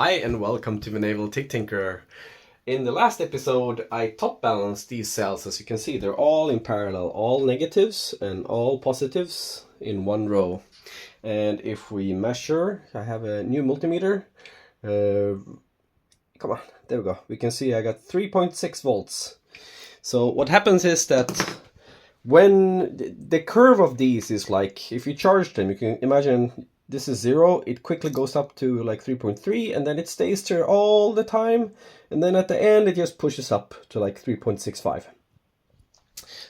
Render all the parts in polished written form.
Hi and welcome to the Naval Tick Tinkerer. In the last episode I top balanced these cells. As you can see, they're all in parallel, all negatives and all positives in one row. And if we measure, I have a new multimeter. Come on, there we go. We can see I got 3.6 volts. So what happens is that when the curve of these is like, if you charge them, you can imagine this is 0, it quickly goes up to like 3.3 and then it stays there all the time, and then at the end it just pushes up to like 3.65.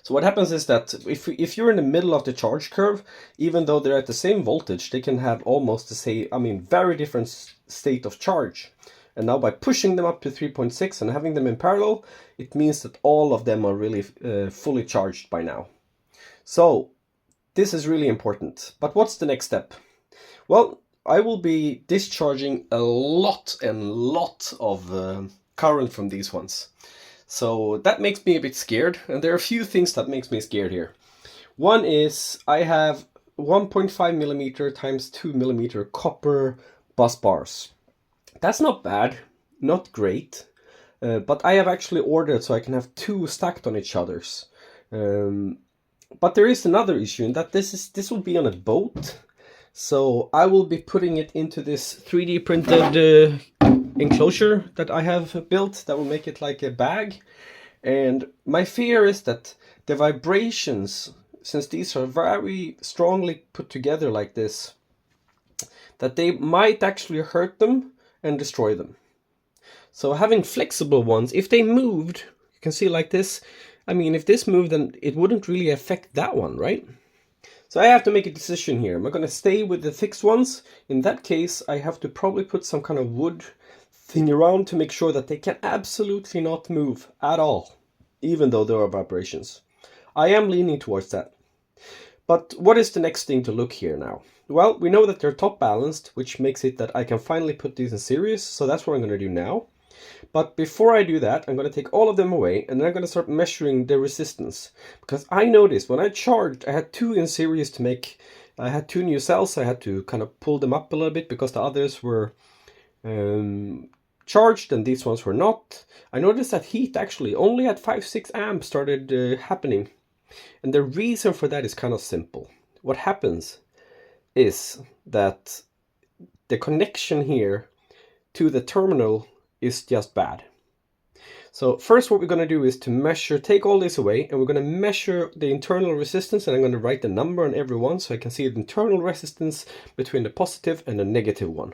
So what happens is that if you're in the middle of the charge curve, even though they're at the same voltage, they can have almost the same, very different state of charge. And now by pushing them up to 3.6 and having them in parallel, it means that all of them are really fully charged by now. So this is really important. But what's the next step? Well, I will be discharging a lot of current from these ones. So that makes me a bit scared, and there are a few things that makes me scared here. One is I have 1.5 millimeter times 2 millimeter copper bus bars. That's not bad, not great, but I have actually ordered so I can have two stacked on each other's. But there is another issue, in that this will be on a boat. So I will be putting it into this 3D printed enclosure that I have built that will make it like a bag. And my fear is that the vibrations, since these are very strongly put together like this, that they might actually hurt them and destroy them. So having flexible ones, if they moved, you can see like this, if this moved, then it wouldn't really affect that one, right? So I have to make a decision here. Am I going to stay with the fixed ones? In that case, I have to probably put some kind of wood thing around to make sure that they can absolutely not move at all, even though there are vibrations. I am leaning towards that. But what is the next thing to look here now? Well, we know that they're top balanced, which makes it that I can finally put these in series, so that's what I'm going to do now. But before I do that, I'm going to take all of them away, and then I'm going to start measuring the resistance. Because I noticed when I charged, I had two in series to make. I had two new cells, so I had to kind of pull them up a little bit because the others were charged and these ones were not. I noticed that heat actually only at 5-6 amps started happening. And the reason for that is kind of simple. What happens is that the connection here to the terminal is just bad. So first what we're going to do is to measure, take all this away, and we're going to measure the internal resistance, and I'm going to write the number on every one so I can see the internal resistance between the positive and the negative one.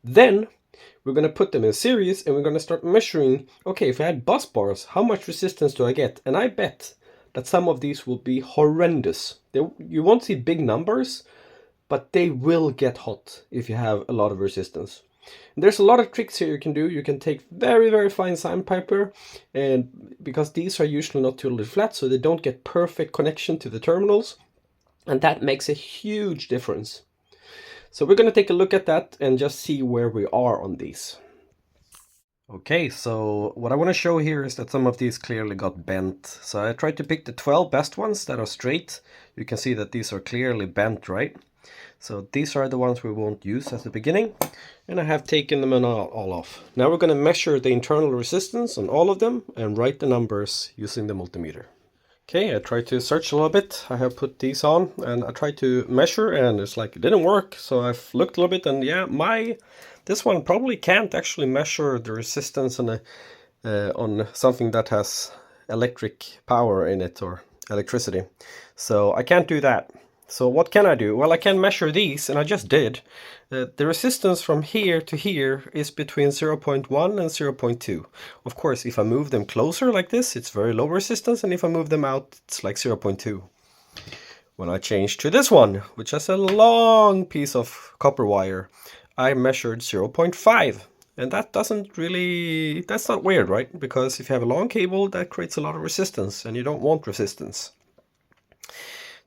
Then we're going to put them in series and we're going to start measuring, okay, if I had bus bars, how much resistance do I get? And I bet that some of these will be horrendous. You won't see big numbers, but they will get hot if you have a lot of resistance. And there's a lot of tricks here you can do. You can take very fine sandpaper, and because these are usually not totally flat, so they don't get perfect connection to the terminals, and that makes a huge difference. So we're going to take a look at that and just see where we are on these. Okay, so what I want to show here is that some of these clearly got bent. So I tried to pick the 12 best ones that are straight. You can see that these are clearly bent, right? So these are the ones we won't use at the beginning, and I have taken them all off. Now we're going to measure the internal resistance on all of them and write the numbers using the multimeter. Okay, I tried to search a little bit. I have put these on and I tried to measure, and it's like it didn't work. So I've looked a little bit, and yeah, this one probably can't actually measure the resistance on something that has electric power in it, or electricity. So I can't do that. So what can I do? Well, I can measure these, and I just did. The resistance from here to here is between 0.1 and 0.2. Of course, if I move them closer like this, it's very low resistance, and if I move them out, it's like 0.2. When I change to this one, which has a long piece of copper wire, I measured 0.5. And that that's not weird, right? Because if you have a long cable, that creates a lot of resistance, and you don't want resistance.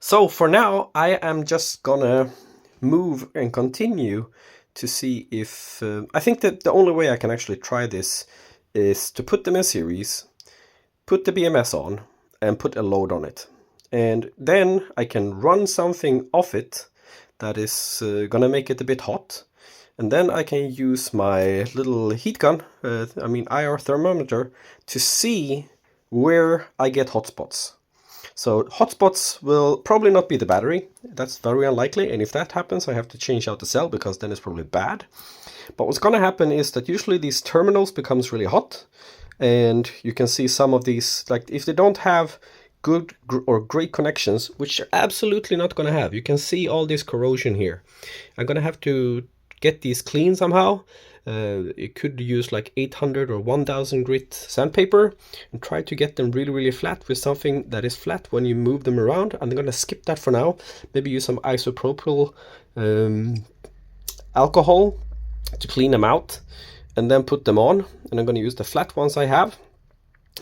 So for now, I am just gonna move and continue to see if... I think that the only way I can actually try this is to put them in series, put the BMS on, and put a load on it. And then I can run something off it that is gonna make it a bit hot. And then I can use my little heat gun, IR thermometer, to see where I get hotspots. So hotspots will probably not be the battery. That's very unlikely. And if that happens, I have to change out the cell, because then it's probably bad. But what's going to happen is that usually these terminals becomes really hot. And you can see some of these, like if they don't have good or great connections, which they're absolutely not going to have. You can see all this corrosion here. I'm going to have to get these clean somehow. It could use like 800 or 1000 grit sandpaper and try to get them really, really flat with something that is flat when you move them around. I'm going to skip that for now. Maybe use some isopropyl alcohol to clean them out and then put them on. And I'm going to use the flat ones I have.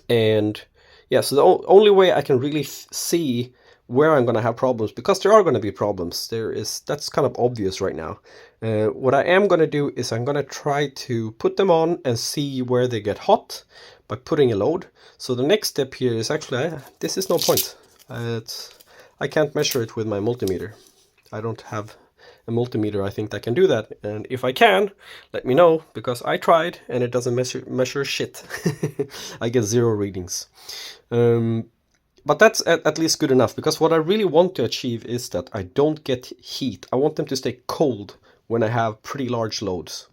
And yeah, so the only way I can really see where I'm going to have problems, because there are going to be problems, that's kind of obvious right now. What I am going to do is I'm going to try to put them on and see where they get hot by putting a load. So the next step here is actually, this is no point. I can't measure it with my multimeter. I don't have a multimeter, I think, that can do that. And if I can, let me know, because I tried and it doesn't measure shit. I get 0 readings. But that's at least good enough, because what I really want to achieve is that I don't get heat. I want them to stay cold when I have pretty large loads.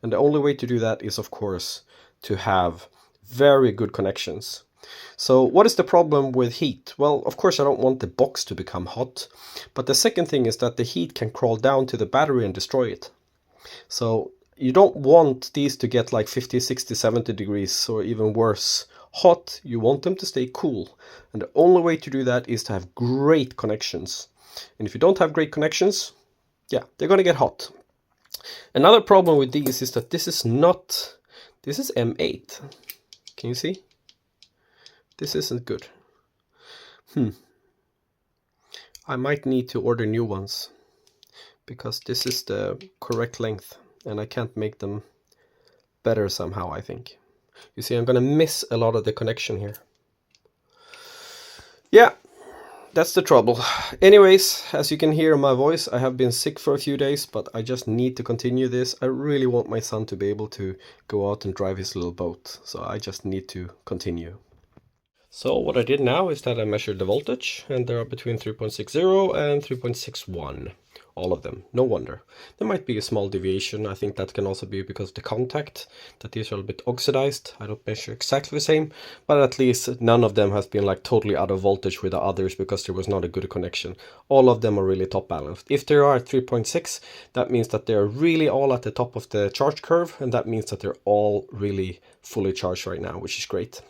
And the only way to do that is, of course, to have very good connections. So what is the problem with heat? Well, of course, I don't want the box to become hot. But the second thing is that the heat can crawl down to the battery and destroy it. So you don't want these to get like 50, 60, 70 degrees or even worse hot. You want them to stay cool. And the only way to do that is to have great connections. And if you don't have great connections, yeah, they're going to get hot. Another problem with these is that this is M8. Can you see? This isn't good. I might need to order new ones, because this is the correct length and I can't make them better somehow, I think. You see, I'm going to miss a lot of the connection here. Yeah, that's the trouble. Anyways, as you can hear in my voice, I have been sick for a few days, but I just need to continue this. I really want my son to be able to go out and drive his little boat, so I just need to continue. So what I did now is that I measured the voltage, and they are between 3.60 and 3.61. All of them, no wonder. There might be a small deviation. I think that can also be because of the contact, that these are a bit oxidized. I don't measure exactly the same, but at least none of them has been like totally out of voltage with the others because there was not a good connection. All of them are really top balanced. If there are 3.6, that means that they're really all at the top of the charge curve, and that means that they're all really fully charged right now, which is great.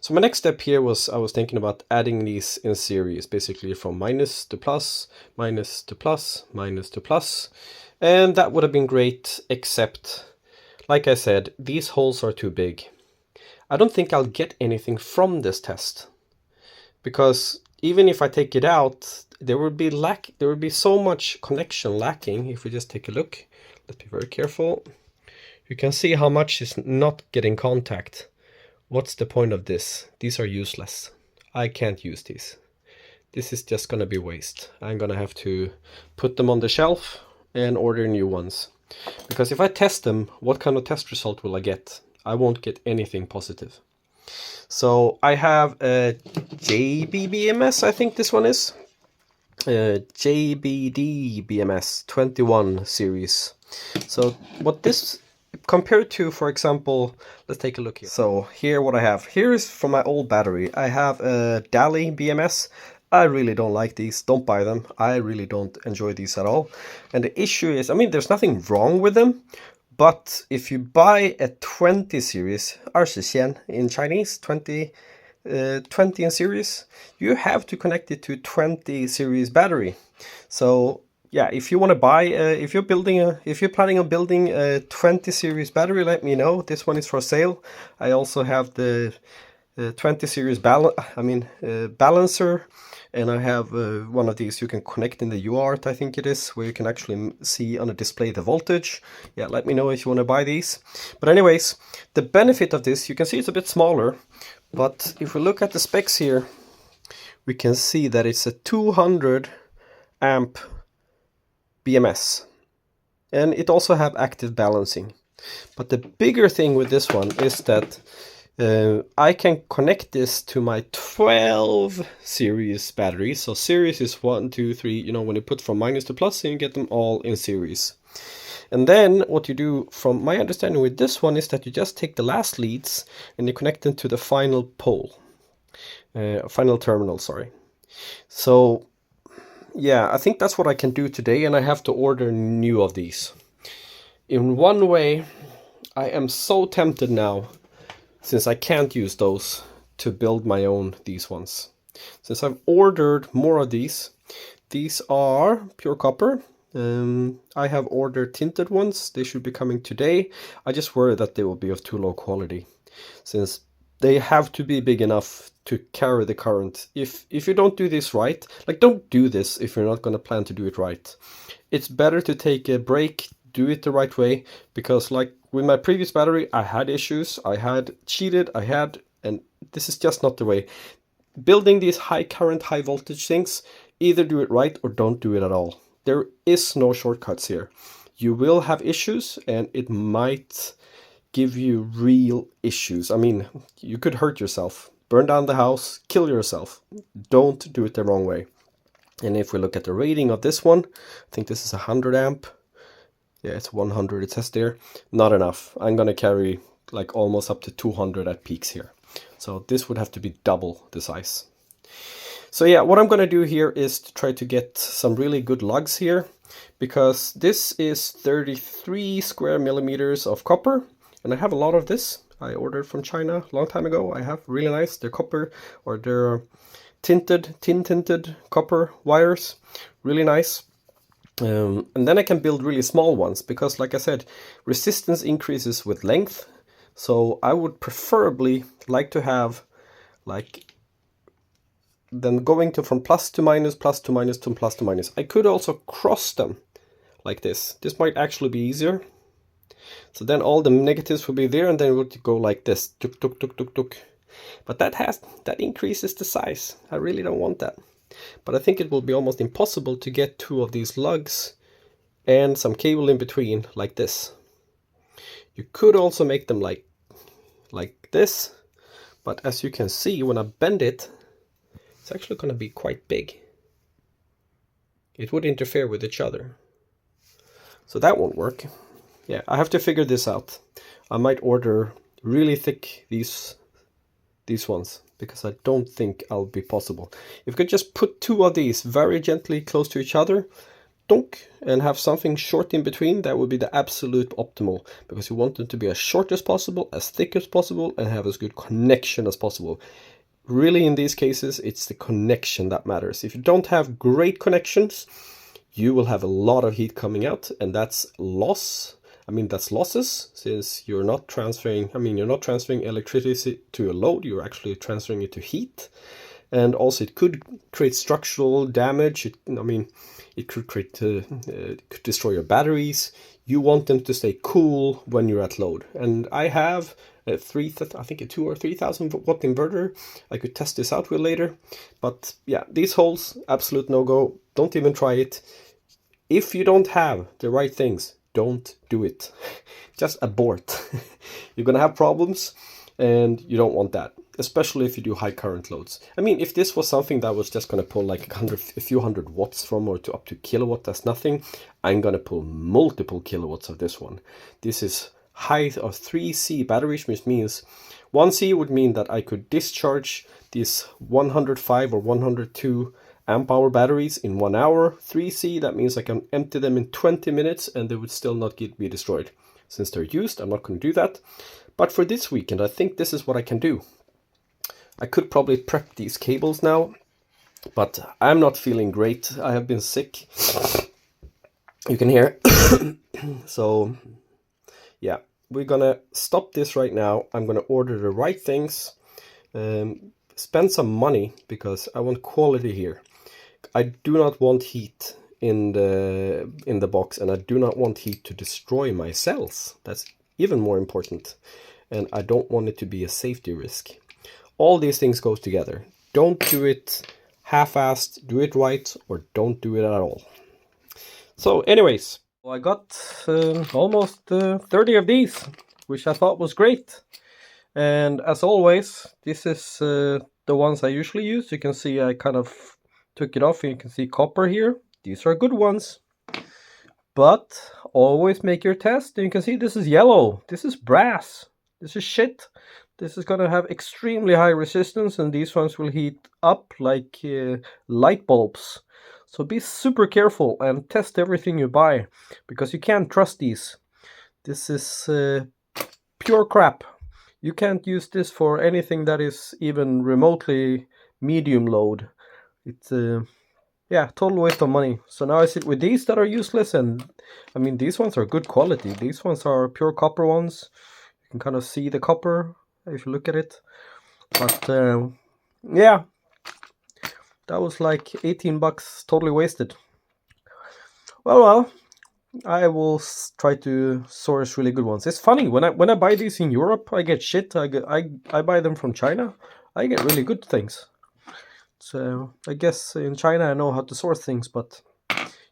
So my next step here was, I was thinking about adding these in series, basically from minus to plus, minus to plus, minus to plus. And that would have been great, except, like I said, these holes are too big. I don't think I'll get anything from this test, because even if I take it out, there would be so much connection lacking. If we just take a look, let's be very careful. You can see how much is not getting contact. What's the point of this? These are useless. I can't use these. This is just gonna be waste. I'm gonna have to put them on the shelf and order new ones. Because if I test them, what kind of test result will I get? I won't get anything positive. So I have a JBBMS, I think this one is. JBD BMS 21 series. So what this, compared to, for example, let's take a look here. So here what I have. Here is from my old battery. I have a Dali BMS. I really don't like these. Don't buy them. I really don't enjoy these at all. And the issue is, I mean, there's nothing wrong with them. But if you buy a 20 series, 20 in Chinese, 20 in series, you have to connect it to 20 series battery. So yeah, if you want to buy, if you're planning on building a 20 series battery, let me know. This one is for sale. I also have the 20 series balancer, and I have one of these you can connect in the UART, I think it is, where you can actually see on a display the voltage. Yeah, let me know if you want to buy these. But anyways, the benefit of this, you can see it's a bit smaller, but if we look at the specs here, we can see that it's a 200 amp BMS. and it also have active balancing. But the bigger thing with this one is that I can connect this to my 12 series batteries. So series is 1, 2, 3, you know, when you put from minus to plus, and you get them all in series. And then what you do, from my understanding with this one, is that you just take the last leads and you connect them to the final pole, final terminal, sorry. So yeah, I think that's what I can do today, and I have to order new of these. In one way, I am so tempted now, since I can't use those, to build my own these ones. Since I've ordered more of these are pure copper. I have ordered tinted ones. They should be coming today. I just worry that they will be of too low quality, since they have to be big enough to carry the current. If you don't do this right, like, don't do this if you're not going to plan to do it right. It's better to take a break, do it the right way, because like with my previous battery, I had issues, I had cheated, and this is just not the way. Building these high current, high voltage things, either do it right or don't do it at all. There is no shortcuts here. You will have issues, and it might give you real issues. I mean, you could hurt yourself, burn down the house, kill yourself. Don't do it the wrong way. And if we look at the rating of this one, I think this is 100 amp. Yeah, it's 100, it says there. Not enough. I'm gonna carry like almost up to 200 at peaks here. So this would have to be double the size. So yeah, what I'm gonna do here is to try to get some really good lugs here, because this is 33 square millimeters of copper, and I have a lot of this. I ordered from China a long time ago. I have really nice, they're copper, or they're tin-tinted copper wires, really nice. And then I can build really small ones, because like I said, resistance increases with length. So I would preferably like to have, like, then going to from plus to minus, plus to minus to plus to minus. I could also cross them like this. This might actually be easier. So then all the negatives will be there, and then it would go like this, tuk tuk tuk tuk tuk. But that increases the size. I really don't want that. But I think it will be almost impossible to get two of these lugs and some cable in between like this. You could also make them like this, but as you can see, when I bend it, it's actually going to be quite big. It would interfere with each other. So that won't work. Yeah, I have to figure this out. I might order really thick these ones, because I don't think I'll be possible. If you could just put two of these very gently close to each other, dunk, and have something short in between, that would be the absolute optimal, because you want them to be as short as possible, as thick as possible, and have as good connection as possible. Really, in these cases, it's the connection that matters. If you don't have great connections, you will have a lot of heat coming out, and that's loss. I mean, that's losses, since you're not transferring, you're not transferring electricity to a load, you're actually transferring it to heat. And also it could create structural damage. It could create, could destroy your batteries. You want them to stay cool when you're at load. And I have a 2 or 3,000 watt inverter. I could test this out with later. But yeah, these holes, absolute no-go. Don't even try it. If you don't have the right things, don't do it. Just abort. You're gonna have problems, and you don't want that, especially if you do high current loads. I mean, if this was something that was just gonna pull like a few hundred watts from, or to up to kilowatt, that's nothing. I'm gonna pull multiple kilowatts of this one. This is high of 3C batteries, which means 1C would mean that I could discharge these 105 or 102 amp hour batteries in 1 hour. 3C, that means I can empty them in 20 minutes and they would still not be destroyed. Since they're used, I'm not going to do that. But for this weekend, I think this is what I can do. I could probably prep these cables now, but I'm not feeling great. I have been sick. You can hear. So yeah, we're gonna stop this right now. I'm gonna order the right things, spend some money, because I want quality here. I do not want heat in the box, and I do not want heat to destroy my cells. That's even more important. And I don't want it to be a safety risk. All these things go together. Don't do it half-assed, do it right, or don't do it at all. So anyways, I got almost 30 of these, which I thought was great. And as always, this is the ones I usually use. You can see I kind of took it off and you can see copper here. These are good ones. But always make your test. And you can see this is yellow. This is brass. This is shit. This is going to have extremely high resistance, and these ones will heat up like light bulbs. So be super careful and test everything you buy, because you can't trust these. This is pure crap. You can't use this for anything that is even remotely medium load. It's yeah, total waste of money. So now I sit with these that are useless, and I mean, these ones are good quality. These ones are pure copper ones. You can kind of see the copper if you look at it. But yeah, that was like 18 bucks totally wasted. Well, I will try to source really good ones. It's funny, when I buy these in Europe, I get shit. I buy them from China, I get really good things. So I guess in China I know how to source things, but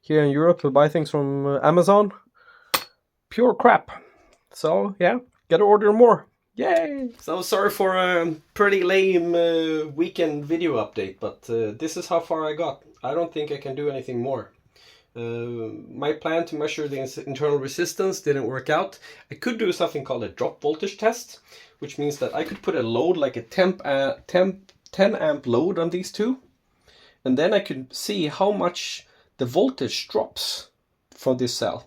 here in Europe I buy things from Amazon, pure crap. So yeah, gotta order more. Yay! So sorry for a pretty lame weekend video update, but this is how far I got. I don't think I can do anything more. My plan to measure the internal resistance didn't work out. I could do something called a drop voltage test, which means that I could put a load like a 10 amp load on these two, and then I could see how much the voltage drops from this cell.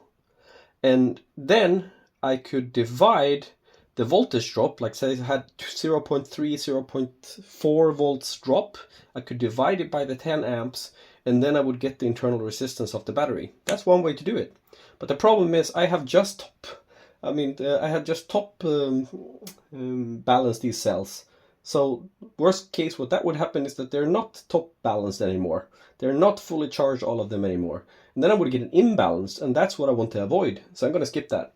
And then I could divide the voltage drop, like say I had 0.3, 0.4 volts drop, I could divide it by the 10 amps, and then I would get the internal resistance of the battery. That's one way to do it. But the problem is I have just top balanced these cells. So worst case, what that would happen is that they're not top balanced anymore. They're not fully charged, all of them anymore. And then I would get an imbalance, and that's what I want to avoid. So I'm going to skip that.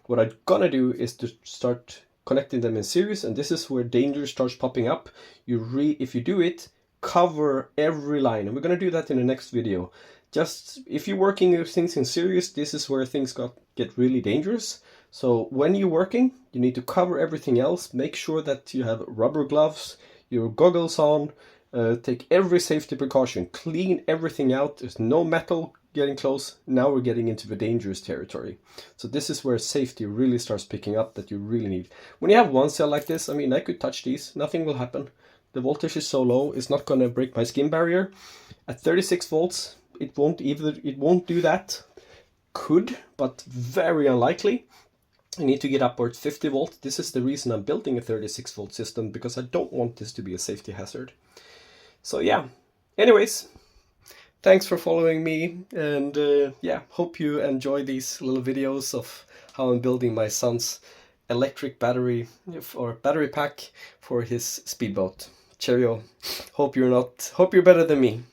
What I'm gonna do is to start connecting them in series, and this is where danger starts popping up. If you do it, cover every line, and we're gonna do that in the next video. Just if you're working with things in series, this is where things get really dangerous. So when you're working, you need to cover everything else. Make sure that you have rubber gloves, your goggles on, take every safety precaution, clean everything out. There's no metal getting close. Now we're getting into the dangerous territory. So this is where safety really starts picking up, that you really need. When you have one cell like this, I mean, I could touch these, nothing will happen. The voltage is so low, it's not gonna break my skin barrier. At 36 volts, it won't do that. Could, but very unlikely. I need to get upwards 50 volts. This is the reason I'm building a 36 volt system, because I don't want this to be a safety hazard. So yeah, anyways, thanks for following me, and yeah, hope you enjoy these little videos of how I'm building my son's electric battery or battery pack for his speedboat. Cheerio. Hope you're better than me.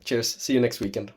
Cheers. See you next weekend.